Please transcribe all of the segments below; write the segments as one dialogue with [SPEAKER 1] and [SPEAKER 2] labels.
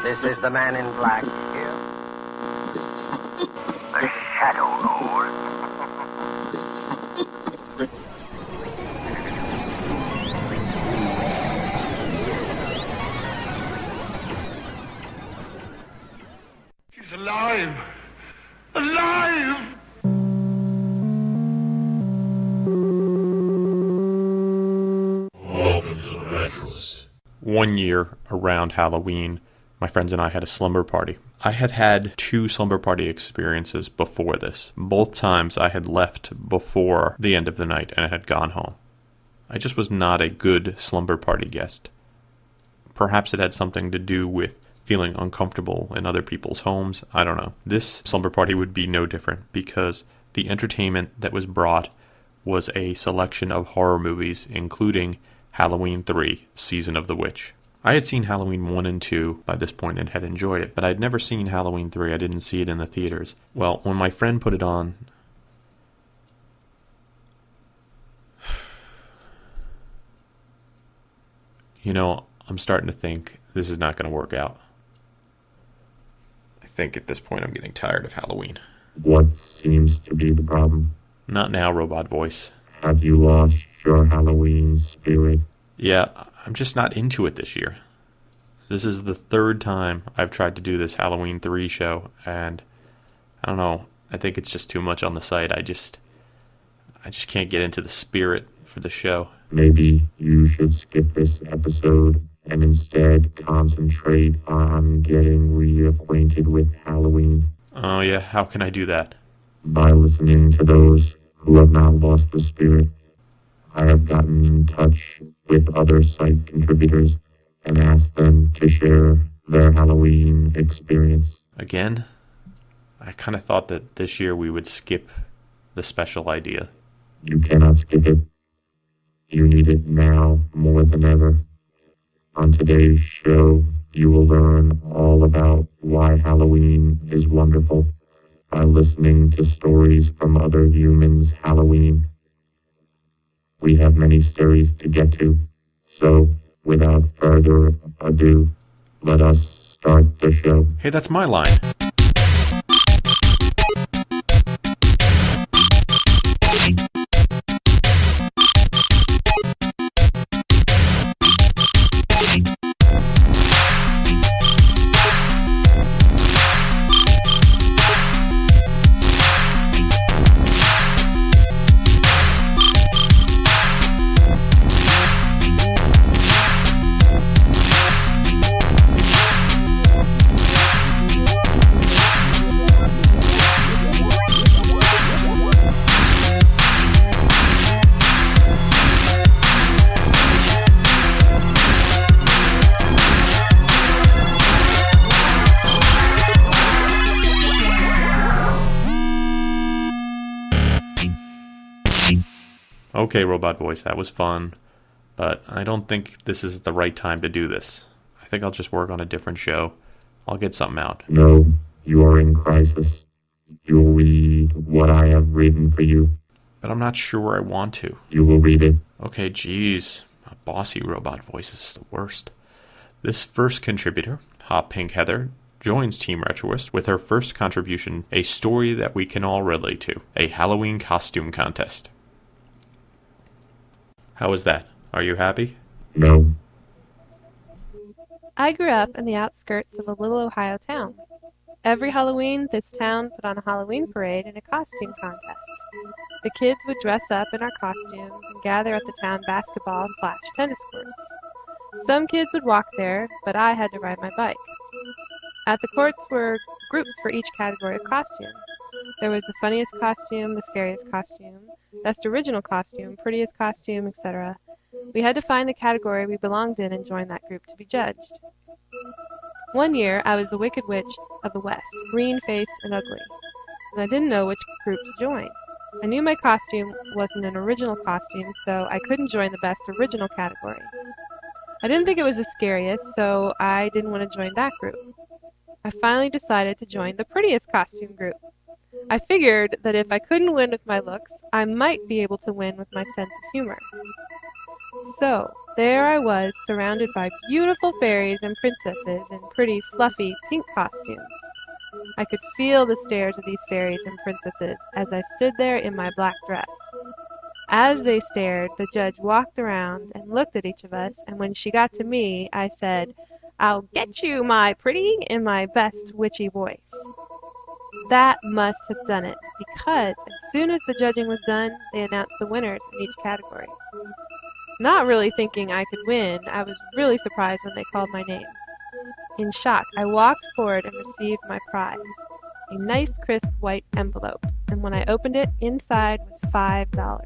[SPEAKER 1] This is the man in black here. The Shadow Lord.
[SPEAKER 2] He's alive! Alive!
[SPEAKER 3] Welcome to the Retroist.
[SPEAKER 4] One year around Halloween, my friends and I had a slumber party. I had had 2 slumber party experiences before this. Both times I had left before the end of the night and had gone home. I just was not a good slumber party guest. Perhaps it had something to do with feeling uncomfortable in other people's homes. I don't know. This slumber party would be no different because the entertainment that was brought was a selection of horror movies, including Halloween 3, Season of the Witch. I had seen Halloween 1 and 2 by this point and had enjoyed it, but I'd never seen Halloween 3. I didn't see it in the theaters. Well, when my friend put it on, I'm starting to think this is not going to work out. I think at this point I'm getting tired of Halloween.
[SPEAKER 3] What seems to be the problem?
[SPEAKER 4] Not now, robot voice.
[SPEAKER 3] Have you lost your Halloween spirit?
[SPEAKER 4] Yeah, I'm just not into it this year. This is the 3rd time I've tried to do this Halloween 3 show, and I don't know, I think it's just too much on the site. I just can't get into the spirit for the show.
[SPEAKER 3] Maybe you should skip this episode and instead concentrate on getting reacquainted with Halloween.
[SPEAKER 4] Oh yeah, how can I do that?
[SPEAKER 3] By listening to those who have not lost the spirit. I have gotten in touch with other site contributors and asked them to share their Halloween experience.
[SPEAKER 4] Again? I kind of thought that this year we would skip the special idea.
[SPEAKER 3] You cannot skip it. You need it now more than ever. On today's show, you will learn all about why Halloween is wonderful by listening to stories from other humans' Halloween. We have many stories to get to, so without further ado, let us start the show.
[SPEAKER 4] Hey, that's my line. Okay, robot voice, that was fun, but I don't think this is the right time to do this. I think I'll just work on a different show. I'll get something out.
[SPEAKER 3] No, you are in crisis. You'll read what I have written for you.
[SPEAKER 4] But I'm not sure I want to.
[SPEAKER 3] You will read it.
[SPEAKER 4] Okay, geez. A bossy robot voice is the worst. This first contributor, Hot Pink Heather, joins Team Retroist with her first contribution, a story that we can all relate to, a Halloween costume contest. How was that? Are you happy?
[SPEAKER 3] No.
[SPEAKER 5] I grew up in the outskirts of a little Ohio town. Every Halloween, this town put on a Halloween parade and a costume contest. The kids would dress up in our costumes and gather at the town basketball/tennis courts. Some kids would walk there, but I had to ride my bike. At the courts were groups for each category of costume. There was the funniest costume, the scariest costume, best original costume, prettiest costume, etc. We had to find the category we belonged in and join that group to be judged. One year, I was the Wicked Witch of the West, green-faced and ugly, and I didn't know which group to join. I knew my costume wasn't an original costume, so I couldn't join the best original category. I didn't think it was the scariest, so I didn't want to join that group. I finally decided to join the prettiest costume group. I figured that if I couldn't win with my looks, I might be able to win with my sense of humor. So, There I was, surrounded by beautiful fairies and princesses in pretty fluffy pink costumes. I could feel the stares of these fairies and princesses as I stood there in my black dress. As they stared, the judge walked around and looked at each of us, and when she got to me, I said, "I'll get you, my pretty," in my best witchy voice. That must have done it, because as soon as the judging was done, they announced the winners in each category. Not really thinking I could win, I was really surprised when they called my name. In shock, I walked forward and received my prize, a nice crisp white envelope, and when I opened it, inside was $5.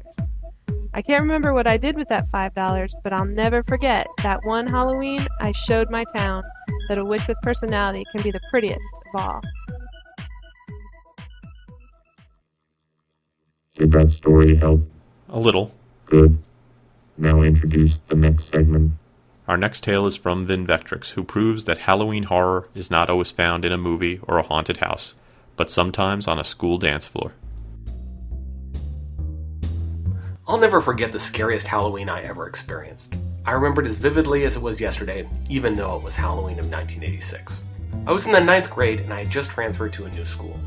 [SPEAKER 5] I can't remember what I did with that $5, but I'll never forget that one Halloween I showed my town that a witch with personality can be the prettiest of all.
[SPEAKER 3] Did that story help?
[SPEAKER 4] A little.
[SPEAKER 3] Good. Now introduce the next segment.
[SPEAKER 4] Our next tale is from Vinvectrix, who proves that Halloween horror is not always found in a movie or a haunted house, but sometimes on a school dance floor.
[SPEAKER 6] I'll never forget the scariest Halloween I ever experienced. I remember it as vividly as it was yesterday, even though it was Halloween of 1986. I was in the 9th grade and I had just transferred to a new school.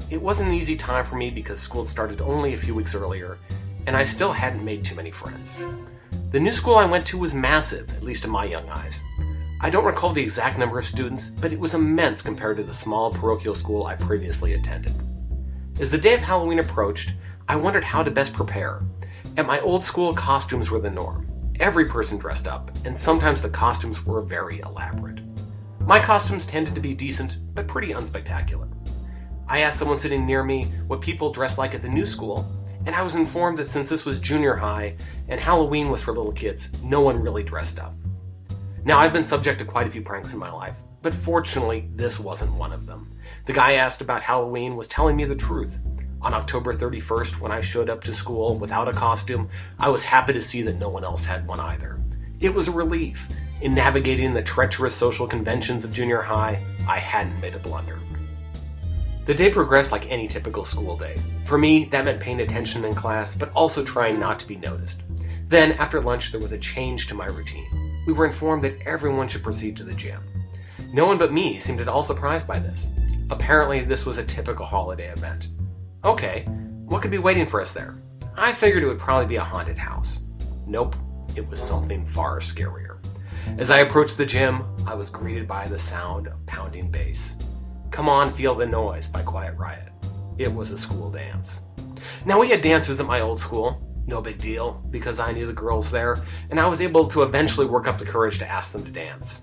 [SPEAKER 6] It wasn't an easy time for me because school had started only a few weeks earlier, and I still hadn't made too many friends. The new school I went to was massive, at least in my young eyes. I don't recall the exact number of students, but it was immense compared to the small parochial school I previously attended. As the day of Halloween approached, I wondered how to best prepare. At my old school, costumes were the norm. Every person dressed up, and sometimes the costumes were very elaborate. My costumes tended to be decent, but pretty unspectacular. I asked someone sitting near me what people dressed like at the new school, and I was informed that since this was junior high and Halloween was for little kids, no one really dressed up. Now, I've been subject to quite a few pranks in my life, but fortunately, this wasn't one of them. The guy I asked about Halloween was telling me the truth. On October 31st, when I showed up to school without a costume, I was happy to see that no one else had one either. It was a relief. In navigating the treacherous social conventions of junior high, I hadn't made a blunder. The day progressed like any typical school day. For me, that meant paying attention in class, but also trying not to be noticed. Then, after lunch, there was a change to my routine. We were informed that everyone should proceed to the gym. No one but me seemed at all surprised by this. Apparently, this was a typical holiday event. Okay, what could be waiting for us there? I figured it would probably be a haunted house. Nope, it was something far scarier. As I approached the gym, I was greeted by the sound of pounding bass. Come On, Feel the Noise by Quiet Riot. It was a school dance. Now, we had dancers at my old school. No big deal, because I knew the girls there, and I was able to eventually work up the courage to ask them to dance.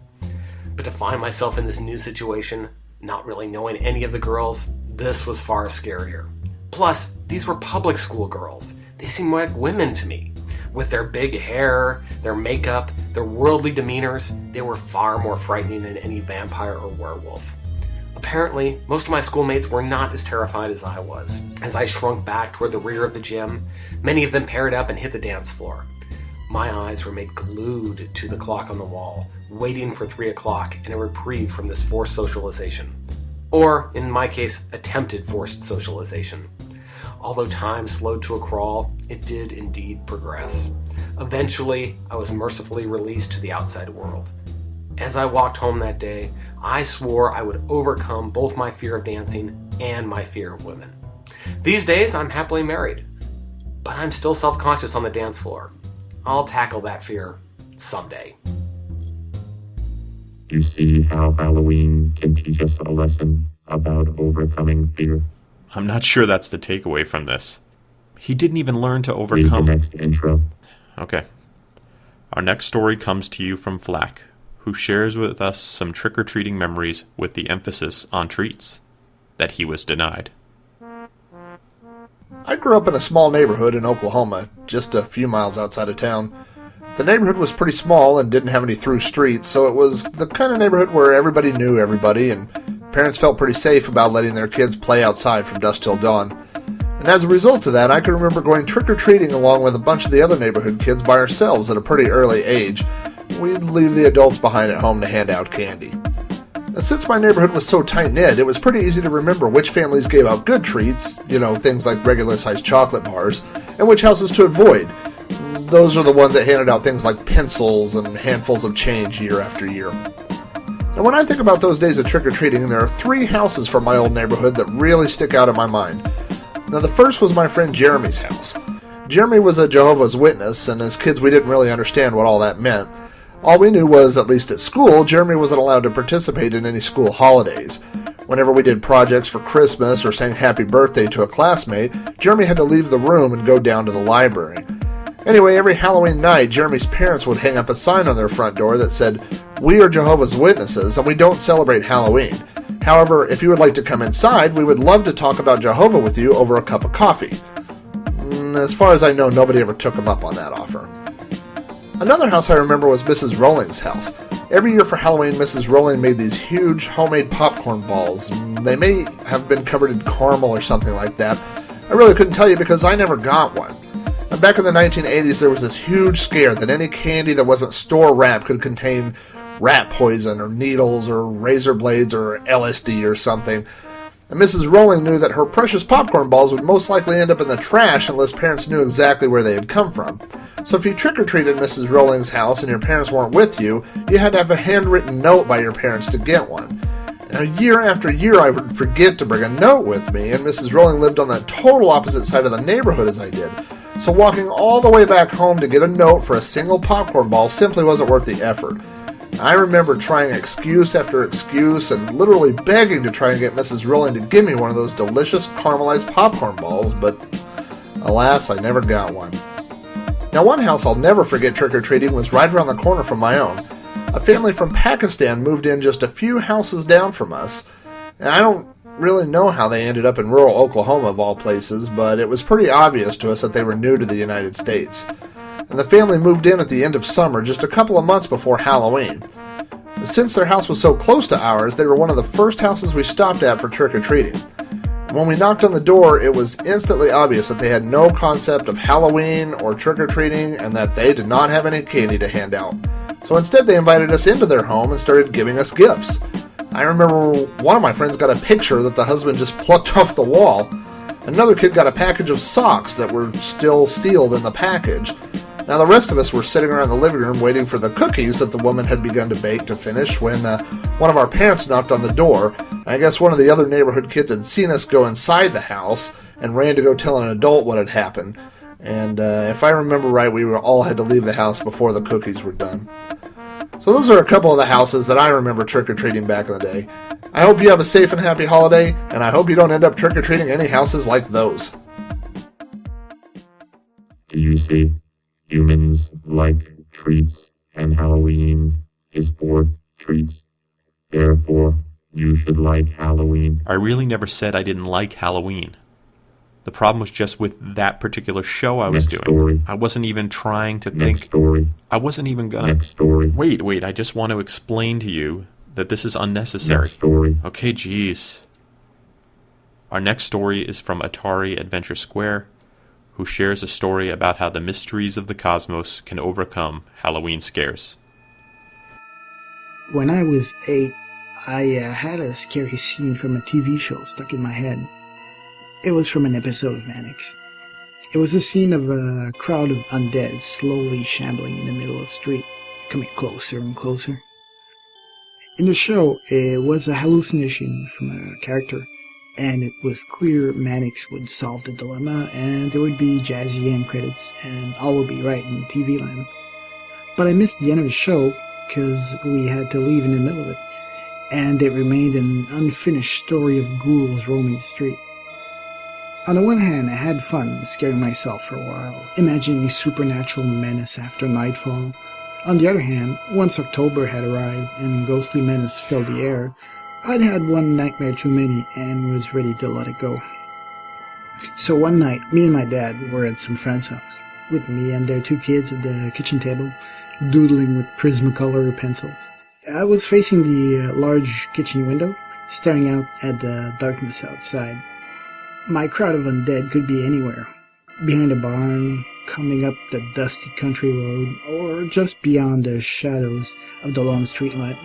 [SPEAKER 6] But to find myself in this new situation, not really knowing any of the girls, this was far scarier. Plus, these were public school girls. They seemed like women to me. With their big hair, their makeup, their worldly demeanors, they were far more frightening than any vampire or werewolf. Apparently, most of my schoolmates were not as terrified as I was. As I shrunk back toward the rear of the gym, many of them paired up and hit the dance floor. My eyes remained glued to the clock on the wall, waiting for 3 o'clock and a reprieve from this forced socialization. Or, in my case, attempted forced socialization. Although time slowed to a crawl, it did indeed progress. Eventually, I was mercifully released to the outside world. As I walked home that day, I swore I would overcome both my fear of dancing and my fear of women. These days, I'm happily married, but I'm still self-conscious on the dance floor. I'll tackle that fear someday.
[SPEAKER 3] You see how Halloween can teach us a lesson about overcoming fear?
[SPEAKER 4] I'm not sure that's the takeaway from this. He didn't even learn to
[SPEAKER 3] Read
[SPEAKER 4] overcome...
[SPEAKER 3] the next intro.
[SPEAKER 4] Okay. Our next story comes to you from Flack, who shares with us some trick-or-treating memories with the emphasis on treats that he was denied.
[SPEAKER 7] I grew up in a small neighborhood in Oklahoma, just a few miles outside of town. The neighborhood was pretty small and didn't have any through streets, so it was the kind of neighborhood where everybody knew everybody, and parents felt pretty safe about letting their kids play outside from dusk till dawn. And as a result of that, I can remember going trick-or-treating along with a bunch of the other neighborhood kids by ourselves at a pretty early age. We'd leave the adults behind at home to hand out candy. And since my neighborhood was so tight-knit, it was pretty easy to remember which families gave out good treats, things like regular-sized chocolate bars, and which houses to avoid. those are the ones that handed out things like pencils and handfuls of change year after year. And when I think about those days of trick-or-treating, there are 3 houses from my old neighborhood that really stick out in my mind. Now, the first was my friend Jeremy's house. Jeremy was a Jehovah's Witness, and as kids we didn't really understand what all that meant. All we knew was, at least at school, Jeremy wasn't allowed to participate in any school holidays. Whenever we did projects for Christmas or sang happy birthday to a classmate, Jeremy had to leave the room and go down to the library. Anyway, every Halloween night, Jeremy's parents would hang up a sign on their front door that said, "We are Jehovah's Witnesses, and we don't celebrate Halloween. However, if you would like to come inside, we would love to talk about Jehovah with you over a cup of coffee." As far as I know, nobody ever took him up on that offer. Another house I remember was Mrs. Rowling's house. Every year for Halloween, Mrs. Rowling made these huge homemade popcorn balls. They may have been covered in caramel or something like that. I really couldn't tell you because I never got one. And back in the 1980s, there was this huge scare that any candy that wasn't store wrapped could contain rat poison or needles or razor blades or LSD or something. And Mrs. Rowling knew that her precious popcorn balls would most likely end up in the trash unless parents knew exactly where they had come from. So if you trick-or-treated Mrs. Rowling's house and your parents weren't with you, you had to have a handwritten note by your parents to get one. Now, year after year, I would forget to bring a note with me, and Mrs. Rowling lived on the total opposite side of the neighborhood as I did. So walking all the way back home to get a note for a single popcorn ball simply wasn't worth the effort. I remember trying excuse after excuse and literally begging to try and get Mrs. Rowling to give me one of those delicious caramelized popcorn balls, but alas, I never got one. Now, one house I'll never forget trick-or-treating was right around the corner from my own. A family from Pakistan moved in just a few houses down from us, and I don't really know how they ended up in rural Oklahoma of all places, but it was pretty obvious to us that they were new to the United States. And the family moved in at the end of summer, just a couple of months before Halloween. And since their house was so close to ours, they were one of the first houses we stopped at for trick-or-treating. When we knocked on the door, it was instantly obvious that they had no concept of Halloween or trick-or-treating and that they did not have any candy to hand out. So instead they invited us into their home and started giving us gifts. I remember one of my friends got a picture that the husband just plucked off the wall. Another kid got a package of socks that were still sealed in the package. Now the rest of us were sitting around the living room waiting for the cookies that the woman had begun to bake to finish when one of our parents knocked on the door. I guess one of the other neighborhood kids had seen us go inside the house and ran to go tell an adult what had happened. And if I remember right, we all had to leave the house before the cookies were done. So those are a couple of the houses that I remember trick-or-treating back in the day. I hope you have a safe and happy holiday, and I hope you don't end up trick-or-treating any houses like those.
[SPEAKER 3] Do you see? Humans like treats, and Halloween is for treats. Therefore, you should like Halloween.
[SPEAKER 4] I really never said I didn't like Halloween. The problem was just with that particular show I was doing.
[SPEAKER 3] Story.
[SPEAKER 4] I wasn't even trying to
[SPEAKER 3] Next
[SPEAKER 4] think.
[SPEAKER 3] story.
[SPEAKER 4] I wasn't even gonna.
[SPEAKER 3] Next story.
[SPEAKER 4] Wait, I just want to explain to you that this is unnecessary.
[SPEAKER 3] Next story.
[SPEAKER 4] Okay, geez. Our next story is from Atari Adventure Square, who shares a story about how the mysteries of the cosmos can overcome Halloween scares.
[SPEAKER 8] When I was 8, I had a scary scene from a TV show stuck in my head. It was from an episode of Mannix. It was a scene of a crowd of undead slowly shambling in the middle of the street, coming closer and closer. In the show, it was a hallucination from a character, and it was clear Mannix would solve the dilemma, and there would be jazzy end credits, and all would be right in TV land. But I missed the end of the show, because we had to leave in the middle of it, and it remained an unfinished story of ghouls roaming the street. On the one hand, I had fun scaring myself for a while, imagining supernatural menace after nightfall. On the other hand, once October had arrived and ghostly menace filled the air, I'd had one nightmare too many and was ready to let it go. So one night, me and my dad were at some friend's house, with me and their 2 kids at the kitchen table, doodling with Prismacolor pencils. I was facing the large kitchen window, staring out at the darkness outside. My crowd of undead could be anywhere. Behind a barn, coming up the dusty country road, or just beyond the shadows of the long streetlight.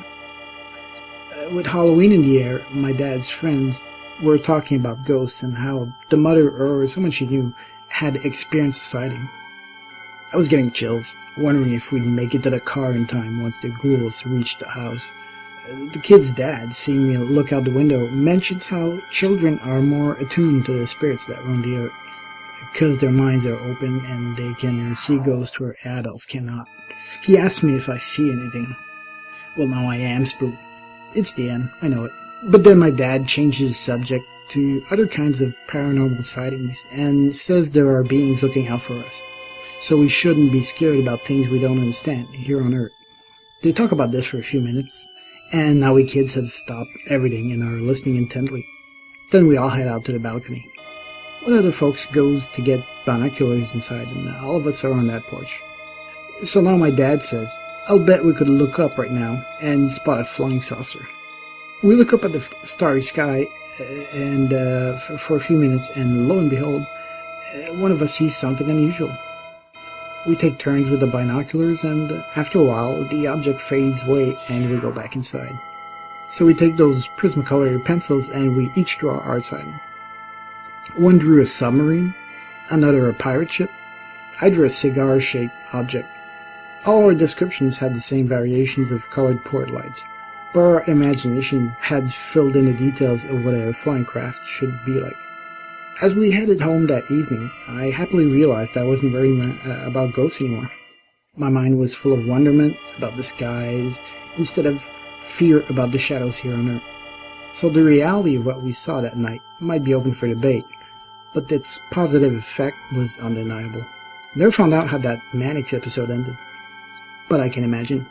[SPEAKER 8] With Halloween in the air, my dad's friends were talking about ghosts and how the mother or someone she knew had experienced a sighting. I was getting chills, wondering if we'd make it to the car in time once the ghouls reached the house. The kid's dad, seeing me look out the window, mentions how children are more attuned to the spirits that roam the earth, because their minds are open and they can see ghosts where adults cannot. He asks me if I see anything. Well, now I am spooked. It's the end, I know it. But then my dad changes the subject to other kinds of paranormal sightings and says there are beings looking out for us. So we shouldn't be scared about things we don't understand here on Earth. They talk about this for a few minutes, and now we kids have stopped everything and are listening intently. Then we all head out to the balcony. One of the folks goes to get binoculars inside, and all of us are on that porch. So now my dad says, I'll bet we could look up right now and spot a flying saucer. We look up at the starry sky and for a few minutes, and lo and behold, one of us sees something unusual. We take turns with the binoculars, and after a while, the object fades away and we go back inside. So we take those Prismacolor pencils and we each draw our sighting. One drew a submarine, another a pirate ship. I drew a cigar-shaped object. All our descriptions had the same variations of colored port lights, but our imagination had filled in the details of what a flying craft should be like. As we headed home that evening, I happily realized I wasn't worrying about ghosts anymore. My mind was full of wonderment about the skies instead of fear about the shadows here on Earth. So the reality of what we saw that night might be open for debate, but its positive effect was undeniable. Never found out how that Mannix episode ended, but I can imagine.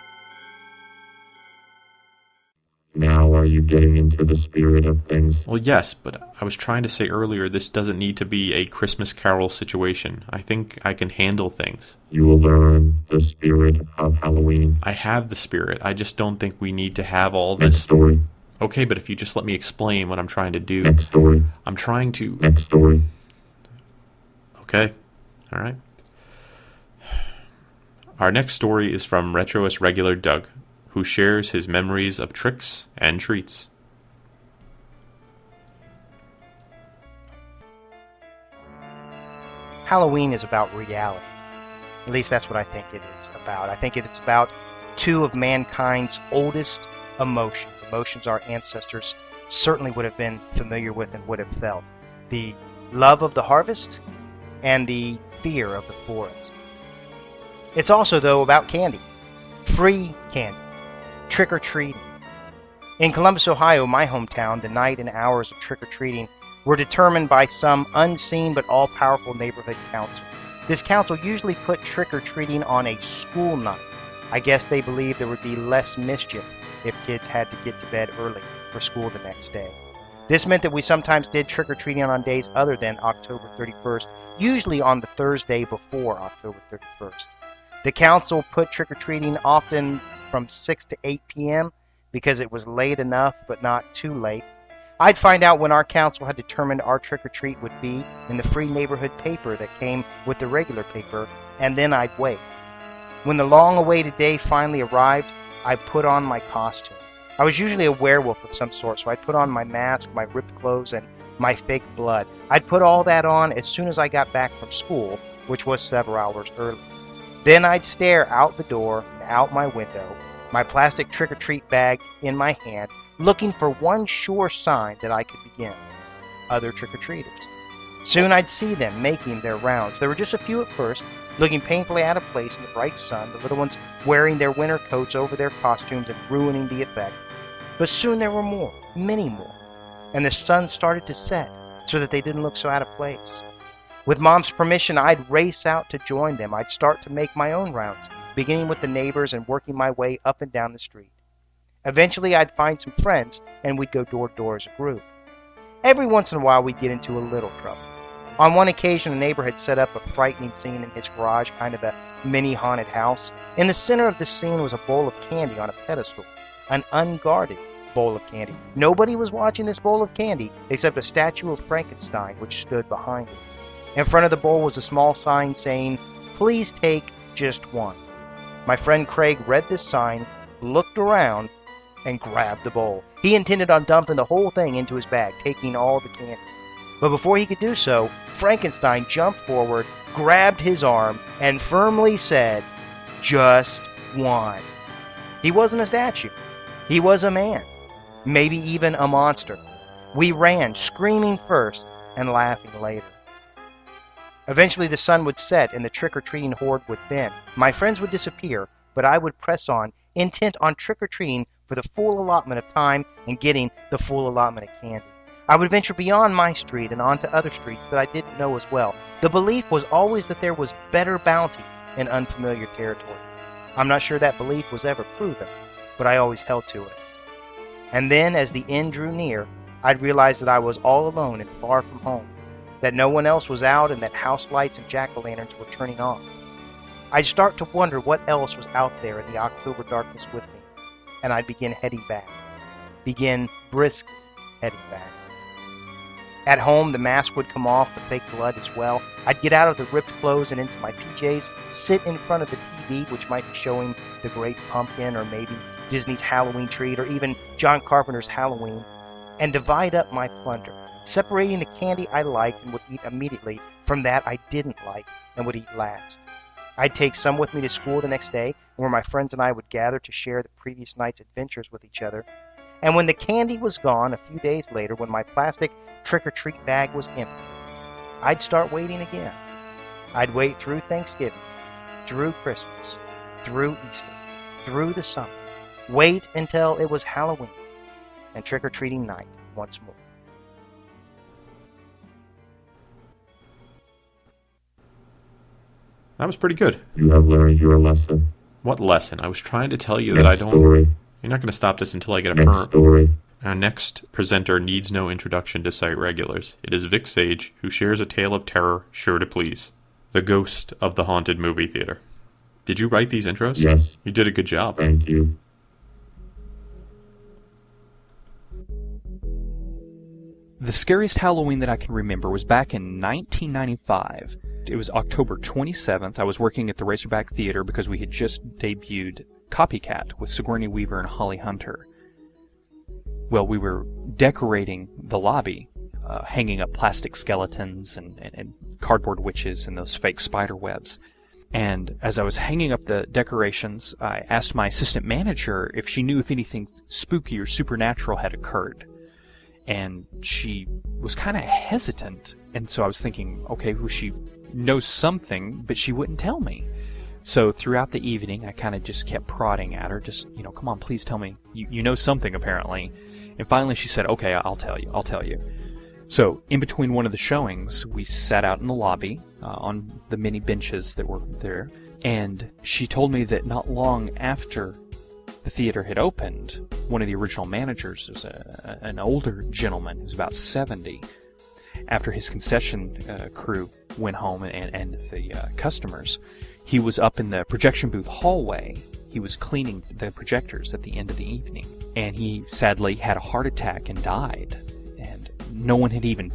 [SPEAKER 3] Now are you getting into the spirit of things?
[SPEAKER 4] Well, yes, but I was trying to say earlier this doesn't need to be a Christmas Carol situation. I think I can handle things.
[SPEAKER 3] You will learn the spirit of Halloween.
[SPEAKER 4] I have the spirit. I just don't think we need to have all
[SPEAKER 3] Next
[SPEAKER 4] this.
[SPEAKER 3] story.
[SPEAKER 4] Okay, but if you just let me explain what I'm trying to do.
[SPEAKER 3] Next story.
[SPEAKER 4] I'm trying to...
[SPEAKER 3] Next story.
[SPEAKER 4] Okay. All right. Our next story is from Retroist regular Doug, who shares his memories of tricks and treats.
[SPEAKER 9] Halloween is about reality. At least that's what I think it is about. I think it's about two of mankind's oldest emotions. Emotions our ancestors certainly would have been familiar with and would have felt. The love of the harvest and the fear of the forest. It's also, though, about candy. Free candy. Trick-or-treating. In Columbus, Ohio, my hometown, the night and hours of trick-or-treating were determined by some unseen but all-powerful neighborhood council. This council usually put trick-or-treating on a school night. I guess they believed there would be less mischief if kids had to get to bed early for school the next day. This meant that we sometimes did trick-or-treating on days other than October 31st, usually on the Thursday before October 31st. The council put trick-or-treating often from 6 to 8 p.m. because it was late enough but not too late. I'd find out when our council had determined our trick-or-treat would be in the free neighborhood paper that came with the regular paper, and then I'd wait. When the long-awaited day finally arrived, I put on my costume. I was usually a werewolf of some sort, so I'd put on my mask, my ripped clothes, and my fake blood. I'd put all that on as soon as I got back from school, which was several hours early. Then I'd stare out the door and out my window, my plastic trick-or-treat bag in my hand, looking for one sure sign that I could begin. Other trick-or-treaters. Soon I'd see them making their rounds. There were just a few at first, looking painfully out of place in the bright sun, the little ones wearing their winter coats over their costumes and ruining the effect. But soon there were more, many more, and the sun started to set so that they didn't look so out of place. With Mom's permission, I'd race out to join them. I'd start to make my own rounds, beginning with the neighbors and working my way up and down the street. Eventually, I'd find some friends, and we'd go door to door as a group. Every once in a while, we'd get into a little trouble. On one occasion, a neighbor had set up a frightening scene in his garage, kind of a mini haunted house. In the center of the scene was a bowl of candy on a pedestal, an unguarded bowl of candy. Nobody was watching this bowl of candy except a statue of Frankenstein, which stood behind it. In front of the bowl was a small sign saying, "Please take just one." My friend Craig read this sign, looked around, and grabbed the bowl. He intended on dumping the whole thing into his bag, taking all the candy. But before he could do so, Frankenstein jumped forward, grabbed his arm, and firmly said, "Just one." He wasn't a statue. He was a man. Maybe even a monster. We ran, screaming first and laughing later. Eventually the sun would set and the trick-or-treating horde would thin. My friends would disappear, but I would press on, intent on trick-or-treating for the full allotment of time and getting the full allotment of candy. I would venture beyond my street and onto other streets that I didn't know as well. The belief was always that there was better bounty in unfamiliar territory. I'm not sure that belief was ever proven, but I always held to it. And then, as the end drew near, I'd realize that I was all alone and far from home, that no one else was out and that house lights and jack-o'-lanterns were turning off. I'd start to wonder what else was out there in the October darkness with me, and I'd begin heading back. Begin briskly heading back. At home, the mask would come off, the fake blood as well. I'd get out of the ripped clothes and into my PJs, sit in front of the TV, which might be showing The Great Pumpkin or maybe Disney's Halloween Treat or even John Carpenter's Halloween, and divide up my plunder, separating the candy I liked and would eat immediately from that I didn't like and would eat last. I'd take some with me to school the next day, where my friends and I would gather to share the previous night's adventures with each other. And when the candy was gone, a few days later, when my plastic trick-or-treat bag was empty, I'd start waiting again. I'd wait through Thanksgiving, through Christmas, through Easter, through the summer, wait until it was Halloween and trick-or-treating night once more.
[SPEAKER 4] That was pretty good.
[SPEAKER 3] You have learned your lesson.
[SPEAKER 4] What lesson? I was trying to tell you
[SPEAKER 3] Next
[SPEAKER 4] that I don't...
[SPEAKER 3] Story.
[SPEAKER 4] You're not going to stop this until I get a
[SPEAKER 3] Next story.
[SPEAKER 4] Our next presenter needs no introduction to site regulars. It is Vic Sage, who shares a tale of terror sure to please. The ghost of the haunted movie theater. Did you write these intros?
[SPEAKER 3] Yes.
[SPEAKER 4] You did a good job.
[SPEAKER 3] Thank you.
[SPEAKER 10] The scariest Halloween that I can remember was back in 1995. It was October 27th. I was working at the Razorback Theater because we had just debuted Copycat with Sigourney Weaver and Holly Hunter. Well, we were decorating the lobby, hanging up plastic skeletons and cardboard witches and those fake spider webs. And as I was hanging up the decorations, I asked my assistant manager if she knew if anything spooky or supernatural had occurred. And she was kind of hesitant. And so I was thinking, okay, well, she knows something, but she wouldn't tell me. So throughout the evening, I kind of just kept prodding at her, just, come on, please tell me. You know something, apparently. And finally she said, okay, I'll tell you. So in between one of the showings, we sat out in the lobby on the many benches that were there. And she told me that not long after the theater had opened, one of the original managers was an older gentleman who was about 70. After his concession crew went home and the customers, he was up in the projection booth hallway. He was cleaning the projectors at the end of the evening. And he sadly had a heart attack and died. And no one had even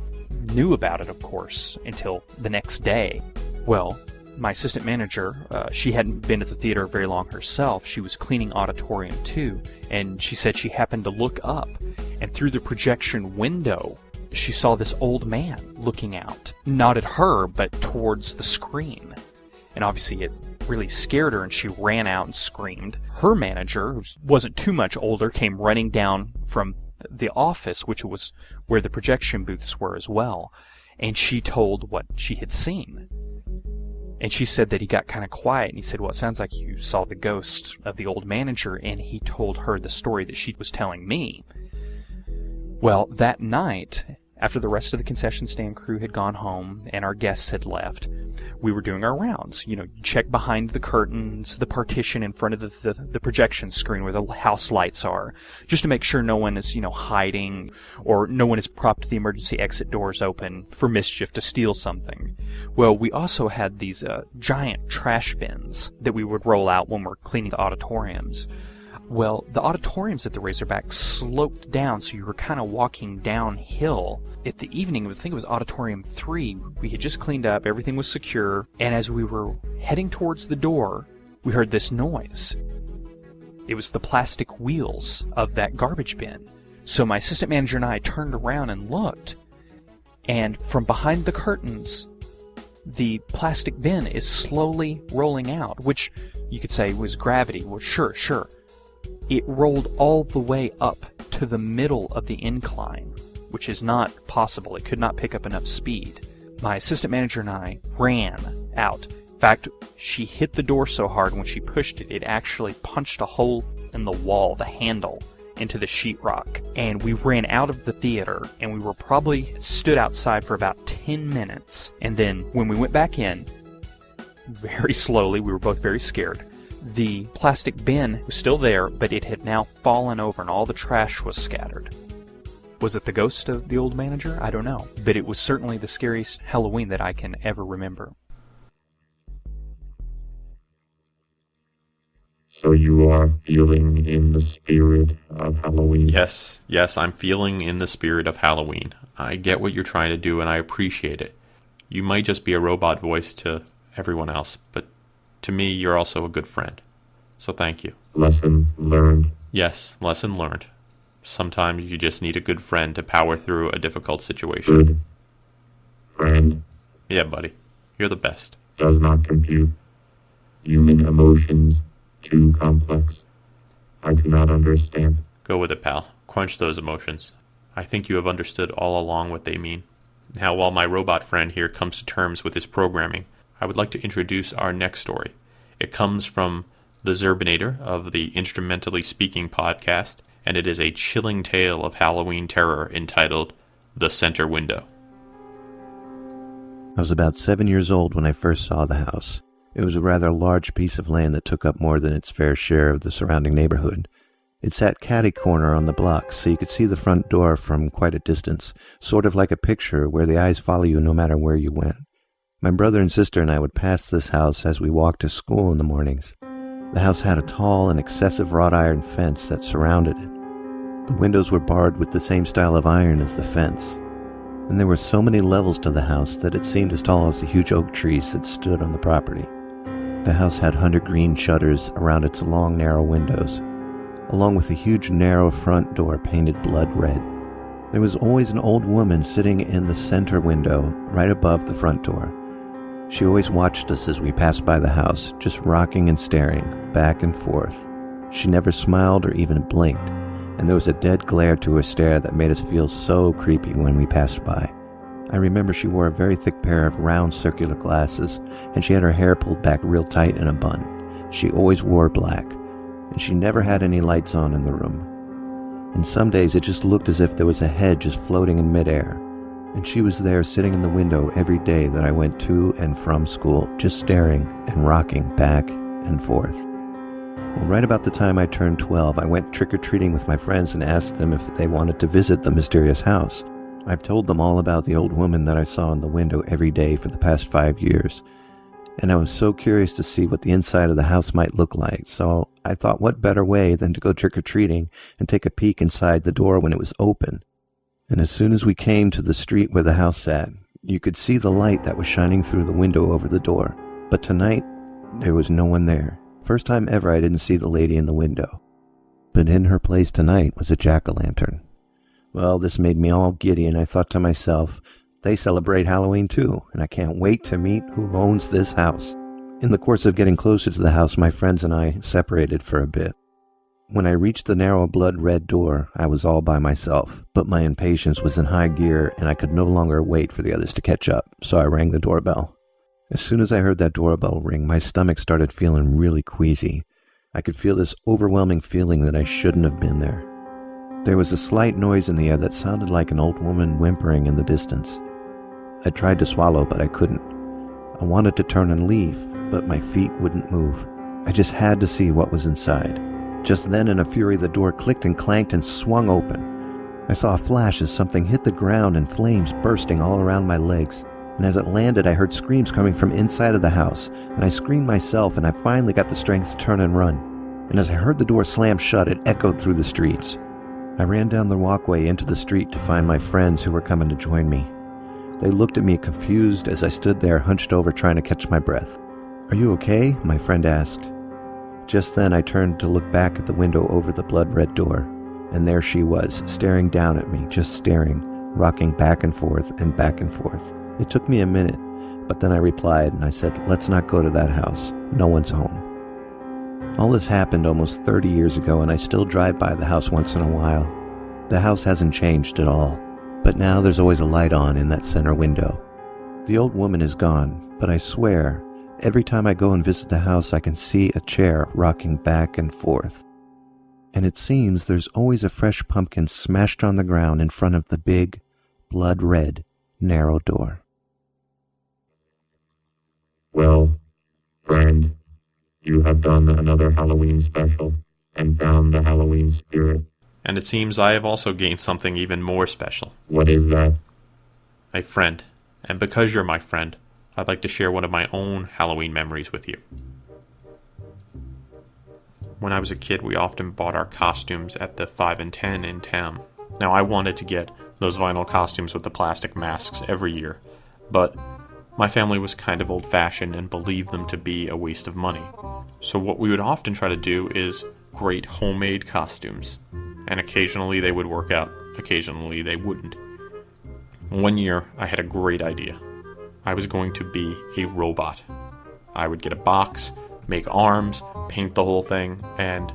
[SPEAKER 10] knew about it, of course, until the next day. Well, my assistant manager, she hadn't been at the theater very long herself. She was cleaning auditorium too. And she said she happened to look up. And through the projection window, she saw this old man looking out. Not at her, but towards the screen. And obviously it really scared her and she ran out and screamed. Her manager, who wasn't too much older, came running down from the office, which was where the projection booths were as well. And she told what she had seen. And she said that he got kind of quiet and he said, well, it sounds like you saw the ghost of the old manager. And he told her the story that she was telling me. Well, that night, after the rest of the concession stand crew had gone home and our guests had left, we were doing our rounds. You check behind the curtains, the partition in front of the projection screen where the house lights are, just to make sure no one is, hiding or no one has propped the emergency exit doors open for mischief to steal something. Well, we also had these giant trash bins that we would roll out when we're cleaning the auditoriums. Well, the auditoriums at the Razorback sloped down, so you were kind of walking downhill. At the evening, I think it was Auditorium 3. We had just cleaned up, everything was secure, and as we were heading towards the door, we heard this noise. It was the plastic wheels of that garbage bin. So my assistant manager and I turned around and looked, and from behind the curtains, the plastic bin is slowly rolling out, which you could say was gravity. Well, sure. It rolled all the way up to the middle of the incline, which is not possible. It could not pick up enough speed. My assistant manager and I ran out. In fact, she hit the door so hard when she pushed it, it actually punched a hole in the wall, the handle, into the sheetrock. And we ran out of the theater, and we were probably stood outside for about 10 minutes. And then when we went back in, very slowly, we were both very scared, the plastic bin was still there, but it had now fallen over and all the trash was scattered. Was it the ghost of the old manager? I don't know. But it was certainly the scariest Halloween that I can ever remember.
[SPEAKER 3] So you are feeling in the spirit of Halloween?
[SPEAKER 4] Yes, I'm feeling in the spirit of Halloween. I get what you're trying to do, and I appreciate it. You might just be a robot voice to everyone else, but to me, you're also a good friend. So thank you.
[SPEAKER 3] Lesson learned?
[SPEAKER 4] Yes, lesson learned. Sometimes you just need a good friend to power through a difficult situation.
[SPEAKER 3] Good friend?
[SPEAKER 4] Yeah, buddy. You're the best.
[SPEAKER 3] Does not compute. Human emotions, too complex. I do not understand.
[SPEAKER 4] Go with it, pal. Crunch those emotions. I think you have understood all along what they mean. Now, while my robot friend here comes to terms with his programming, I would like to introduce our next story. It comes from the Zerbinator of the Instrumentally Speaking podcast, and it is a chilling tale of Halloween terror entitled The Center Window.
[SPEAKER 11] I was about 7 years old when I first saw the house. It was a rather large piece of land that took up more than its fair share of the surrounding neighborhood. It sat catty-corner on the block, so you could see the front door from quite a distance, sort of like a picture where the eyes follow you no matter where you went. My brother and sister and I would pass this house as we walked to school in the mornings. The house had a tall and excessive wrought iron fence that surrounded it. The windows were barred with the same style of iron as the fence. And there were so many levels to the house that it seemed as tall as the huge oak trees that stood on the property. The house had hunter green shutters around its long, narrow windows, along with a huge, narrow front door painted blood red. There was always an old woman sitting in the center window right above the front door. She always watched us as we passed by the house, just rocking and staring, back and forth. She never smiled or even blinked, and there was a dead glare to her stare that made us feel so creepy when we passed by. I remember she wore a very thick pair of round circular glasses, and she had her hair pulled back real tight in a bun. She always wore black, and she never had any lights on in the room. And some days it just looked as if there was a head just floating in midair. And she was there sitting in the window every day that I went to and from school, just staring and rocking back and forth. Well, right about the time I turned 12, I went trick-or-treating with my friends and asked them if they wanted to visit the mysterious house. I've told them all about the old woman that I saw in the window every day for the past 5 years. And I was so curious to see what the inside of the house might look like, so I thought what better way than to go trick-or-treating and take a peek inside the door when it was open. And as soon as we came to the street where the house sat, you could see the light that was shining through the window over the door. But tonight, there was no one there. First time ever I didn't see the lady in the window. But in her place tonight was a jack-o'-lantern. Well, this made me all giddy, and I thought to myself, they celebrate Halloween too, and I can't wait to meet who owns this house. In the course of getting closer to the house, my friends and I separated for a bit. When I reached the narrow blood-red door, I was all by myself, but my impatience was in high gear, and I could no longer wait for the others to catch up, so I rang the doorbell. As soon as I heard that doorbell ring, my stomach started feeling really queasy. I could feel this overwhelming feeling that I shouldn't have been there. There was a slight noise in the air that sounded like an old woman whimpering in the distance. I tried to swallow, but I couldn't. I wanted to turn and leave, but my feet wouldn't move. I just had to see what was inside. Just then, in a fury, the door clicked and clanked and swung open. I saw a flash as something hit the ground and flames bursting all around my legs. And as it landed, I heard screams coming from inside of the house, and I screamed myself, and I finally got the strength to turn and run. And as I heard the door slam shut, it echoed through the streets. I ran down the walkway into the street to find my friends who were coming to join me. They looked at me confused as I stood there hunched over trying to catch my breath. "Are you okay?" my friend asked. Just then I turned to look back at the window over the blood-red door, and there she was, staring down at me, just staring, rocking back and forth and back and forth. It took me a minute, But then I replied and I said, let's not go to that house. No one's home. All this happened almost 30 years ago, and I still drive by the house once in a while. The house hasn't changed at all, but now there's always a light on in that center window. The old woman is gone, but I swear, every time I go and visit the house, I can see a chair rocking back and forth. And it seems there's always a fresh pumpkin smashed on the ground in front of the big, blood-red, narrow door.
[SPEAKER 3] Well, friend, you have done another Halloween special and found the Halloween spirit.
[SPEAKER 4] And it seems I have also gained something even more special.
[SPEAKER 3] What is that?
[SPEAKER 4] A friend. And because you're my friend, I'd like to share one of my own Halloween memories with you. When I was a kid, we often bought our costumes at the 5 and 10 in town. Now, I wanted to get those vinyl costumes with the plastic masks every year, but my family was kind of old-fashioned and believed them to be a waste of money. So what we would often try to do is create homemade costumes, and occasionally they would work out, occasionally they wouldn't. One year, I had a great idea. I was going to be a robot. I would get a box, make arms, paint the whole thing, and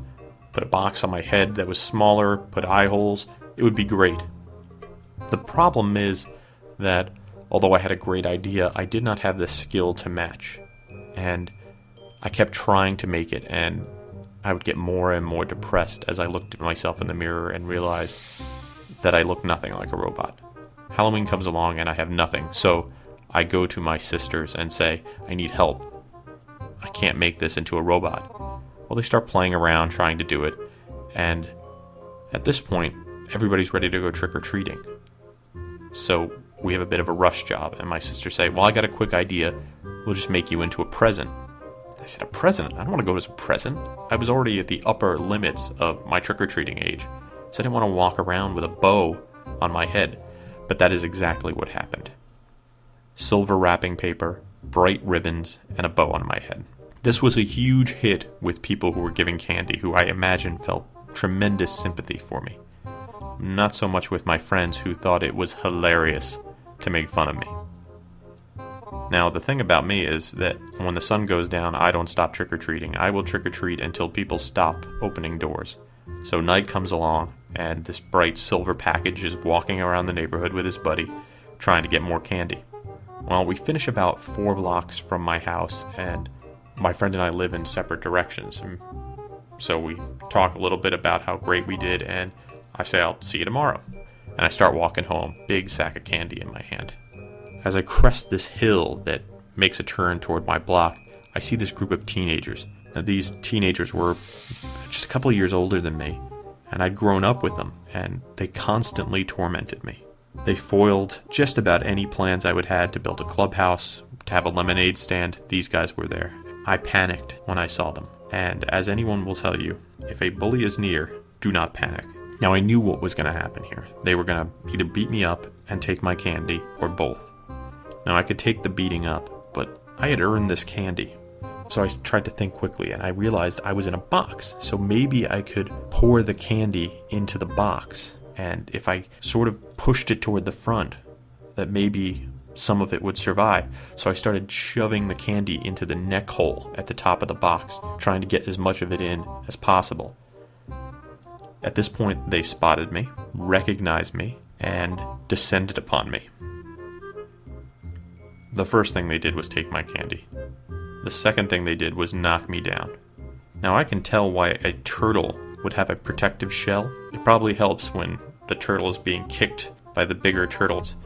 [SPEAKER 4] put a box on my head that was smaller, put eye holes. It would be great. The problem is that although I had a great idea, I did not have the skill to match. And I kept trying to make it, and I would get more and more depressed as I looked at myself in the mirror and realized that I looked nothing like a robot. Halloween comes along and I have nothing, so I go to my sisters and say, I need help. I can't make this into a robot. Well, they start playing around trying to do it, and at this point, everybody's ready to go trick-or-treating. So we have a bit of a rush job, and my sisters say, well, I got a quick idea. We'll just make you into a present. I said, a present? I don't want to go as a present. I was already at the upper limits of my trick-or-treating age, so I didn't want to walk around with a bow on my head. But that is exactly what happened. Silver wrapping paper, bright ribbons, and a bow on my head. This was a huge hit with people who were giving candy, who I imagine felt tremendous sympathy for me. Not so much with my friends who thought it was hilarious to make fun of me. Now, the thing about me is that when the sun goes down, I don't stop trick-or-treating. I will trick-or-treat until people stop opening doors. So night comes along, and this bright silver package is walking around the neighborhood with his buddy, trying to get more candy. Well, we finish about 4 blocks from my house, and my friend and I live in separate directions. And so we talk a little bit about how great we did, and I say, I'll see you tomorrow. And I start walking home, big sack of candy in my hand. As I crest this hill that makes a turn toward my block, I see this group of teenagers. Now, these teenagers were just a couple of years older than me, and I'd grown up with them, and they constantly tormented me. They foiled just about any plans I would had to build a clubhouse, to have a lemonade stand. These guys were there. I panicked when I saw them, and as anyone will tell you, if a bully is near, do not panic. Now, I knew what was going to happen here. They were going to either beat me up and take my candy, or both. Now, I could take the beating up, but I had earned this candy. So I tried to think quickly, and I realized I was in a box, so maybe I could pour the candy into the box, and if I sort of pushed it toward the front, that maybe some of it would survive. So I started shoving the candy into the neck hole at the top of the box, trying to get as much of it in as possible. At this point, they spotted me, recognized me, and descended upon me. The first thing they did was take my candy. The second thing they did was knock me down. Now, I can tell why a turtle would have a protective shell. It probably helps when the turtle is being kicked by the bigger turtles.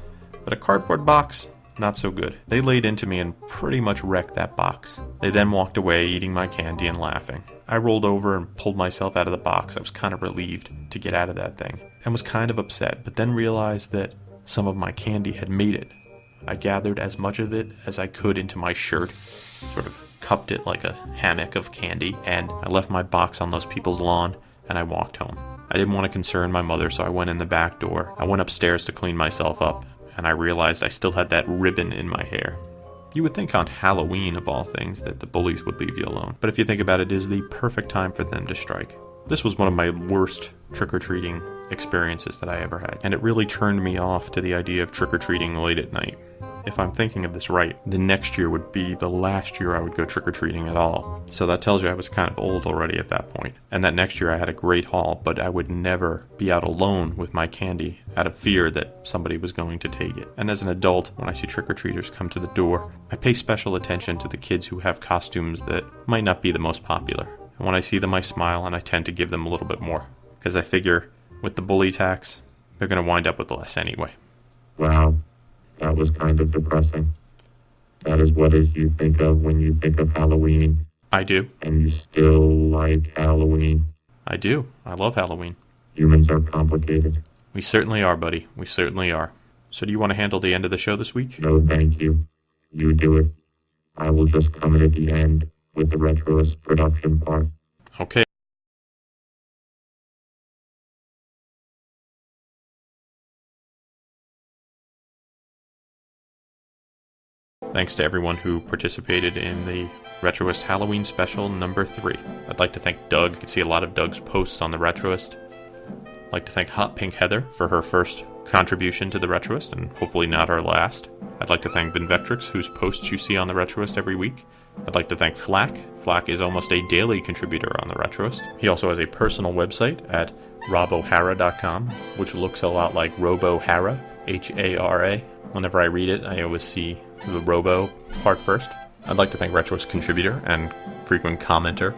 [SPEAKER 4] But a cardboard box, not so good. They laid into me and pretty much wrecked that box. They then walked away, eating my candy and laughing. I rolled over and pulled myself out of the box. I was kind of relieved to get out of that thing, and was kind of upset, but then realized that some of my candy had made it. I gathered as much of it as I could into my shirt, sort of cupped it like a hammock of candy, and I left my box on those people's lawn, and I walked home. I didn't want to concern my mother, so I went in the back door. I went upstairs to clean myself up, and I realized I still had that ribbon in my hair. You would think on Halloween, of all things, that the bullies would leave you alone, but if you think about it, it is the perfect time for them to strike. This was one of my worst trick-or-treating experiences that I ever had, and it really turned me off to the idea of trick-or-treating late at night. if I'm thinking of this right, the next year would be the last year I would go trick-or-treating at all. So that tells you I was kind of old already at that point. And that next year I had a great haul, but I would never be out alone with my candy out of fear that somebody was going to take it. And as an adult, when I see trick-or-treaters come to the door, I pay special attention to the kids who have costumes that might not be the most popular. And when I see them, I smile and I tend to give them a little bit more. Because I figure, with the bully tax, they're going to wind up with less anyway.
[SPEAKER 3] Wow, that was kind of depressing. That is what you think of when you think of Halloween.
[SPEAKER 4] I do.
[SPEAKER 3] And you still like Halloween.
[SPEAKER 4] I do. I love Halloween.
[SPEAKER 3] Humans are complicated.
[SPEAKER 4] We certainly are, buddy. We certainly are. So do you want to handle the end of the show this week?
[SPEAKER 3] No, thank you. You do it. I will just come in at the end with the Retroist production part.
[SPEAKER 4] Okay. Thanks to everyone who participated in the Retroist Halloween Special number 3. I'd like to thank Doug. You can see a lot of Doug's posts on the Retroist. I'd like to thank Hot Pink Heather for her first contribution to the Retroist, and hopefully not her last. I'd like to thank Benvectrix, whose posts you see on the Retroist every week. I'd like to thank Flack. Flack is almost a daily contributor on the Retroist. He also has a personal website at robohara.com, which looks a lot like RoboHara, H-A-R-A. Whenever I read it, I always see the Robo part first. I'd like to thank Retroist contributor and frequent commenter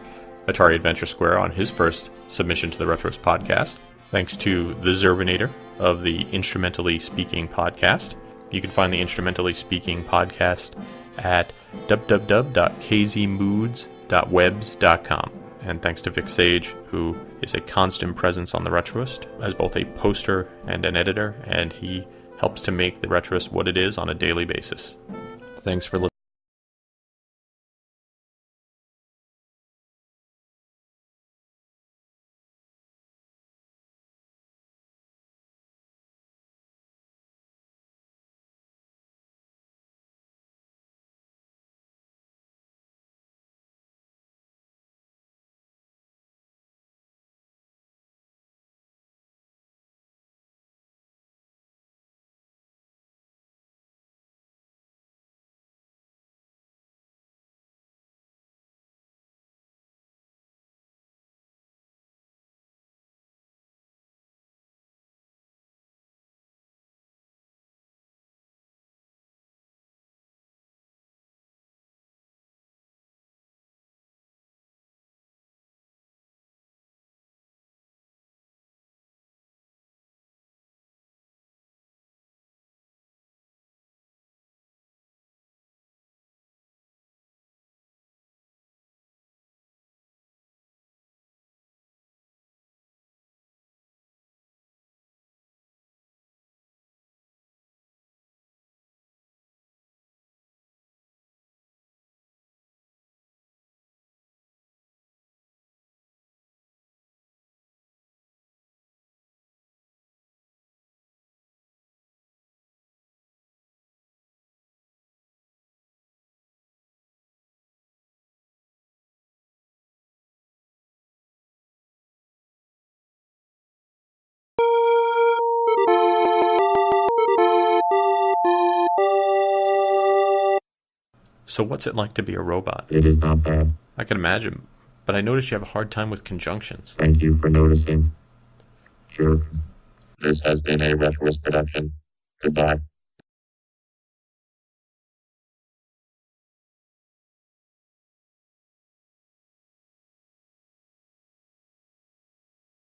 [SPEAKER 4] Atari Adventure Square on his first submission to the Retroist podcast. Thanks to the Zerbinator of the Instrumentally Speaking podcast. You can find the Instrumentally Speaking podcast at www.kzmoods.webs.com. And thanks to Vic Sage, who is a constant presence on the Retroist as both a poster and an editor, and he helps to make the Retroist what it is on a daily basis. Thanks for listening. So what's it like to be a robot?
[SPEAKER 3] It is not bad.
[SPEAKER 4] I can imagine, but I noticed you have a hard time with conjunctions.
[SPEAKER 3] Thank you for noticing. Sure. This has been a Retroist production. Goodbye.